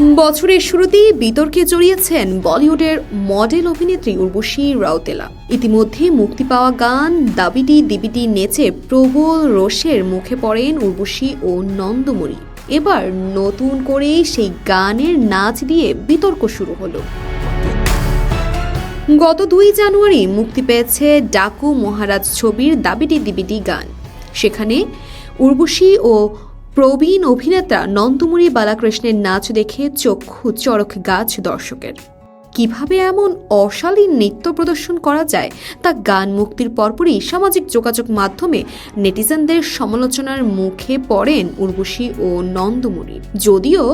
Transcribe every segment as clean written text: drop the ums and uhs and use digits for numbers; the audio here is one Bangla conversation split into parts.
বছরের শুরুতেই বিতর্কে জড়িয়েছেন বলিউডের মডেল অভিনেত্রী উর্বশী রাউতেলা। ইতিমধ্যে মুক্তি পাওয়া গান দাবিটি দিবিটি নেচে প্রবল রোষের মুখে পড়েন উর্বশী ও নন্দমুরি। এবার নতুন করে সেই গানের নাচ দিয়ে বিতর্ক শুরু হলো। গত 2 জানুয়ারি মুক্তি পেয়েছে ডাকু মহারাজ ছবির দাবিটি দিবিটি গান। সেখানে উর্বশী ও প্রবীণ অভিনেতা নন্দমুরি বালাকৃষ্ণের নাচ দেখে চক্ষু চড়ক গাছ দর্শকের। কিভাবে এমন অশালীন নৃত্য প্রদর্শন করা যায় তা গান মুক্তির পরপরই সামাজিক যোগাযোগ মাধ্যমে নেটিজেনদের সমালোচনার মুখে পড়েন উর্বশী ও নন্দমুরি। যদিও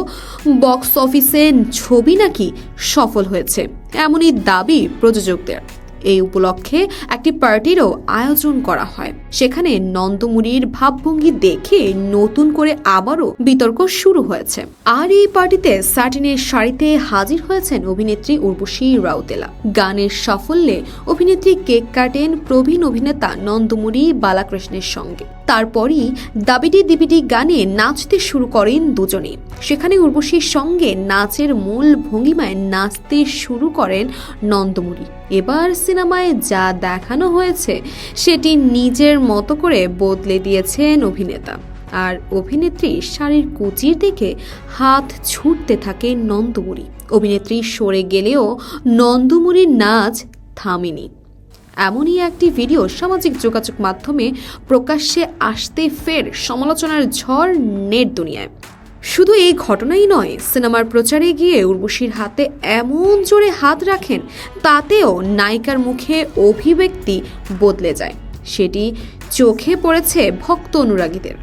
বক্স অফিসে ছবি নাকি সফল হয়েছে এমনই দাবি প্রযোজকদের। এই উপলক্ষে একটি পার্টিরও আয়োজন করা হয়। সেখানে নন্দমুরির ভাবভঙ্গি দেখে নতুন করে আবারও বিতর্ক শুরু হয়েছে। আর এই পার্টিতে স্যাটিনের শাড়িতে হাজির হয়েছেন অভিনেত্রী উর্বশী রাউতেলা। গানের সাফল্যে অভিনেত্রী কেক কাটেন প্রবীণ অভিনেতা নন্দমুরি বালাকৃষ্ণের সঙ্গে। তারপরই দাবিটি দিবিটি গানে নাচতে শুরু করেন দুজনে। সেখানে উর্বশীর সঙ্গে নাচের মূল ভঙ্গিমায় নাচতে শুরু করেন নন্দমুরি। এবার সিনেমায় যা দেখানো হয়েছে সেটি নিজের মতো করে বদলে দিয়েছেন অভিনেতা। আর অভিনেত্রী শাড়ির কুচির দিকে হাত ছুটতে থাকে নন্দমুরি। অভিনেত্রী সরে গেলেও নন্দমুরির নাচ থামেনি। এমনই একটি ভিডিও সামাজিক যোগাযোগ মাধ্যমে প্রকাশ্যে আসতে ফের সমালোচনার ঝড় নেট দুনিয়ায়। শুধু এই ঘটনাই নয়, সিনেমার প্রচারে গিয়ে উর্বশীর হাতে এমন জোরে হাত রাখেন তাতেও নায়িকার মুখে অভিব্যক্তি বদলে যায়। সেটি চোখে পড়েছে ভক্ত অনুরাগীদের।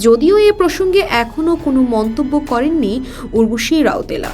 যদিও এ প্রসঙ্গে এখনও কোনো মন্তব্য করেননি উর্বশী রাউতেলা।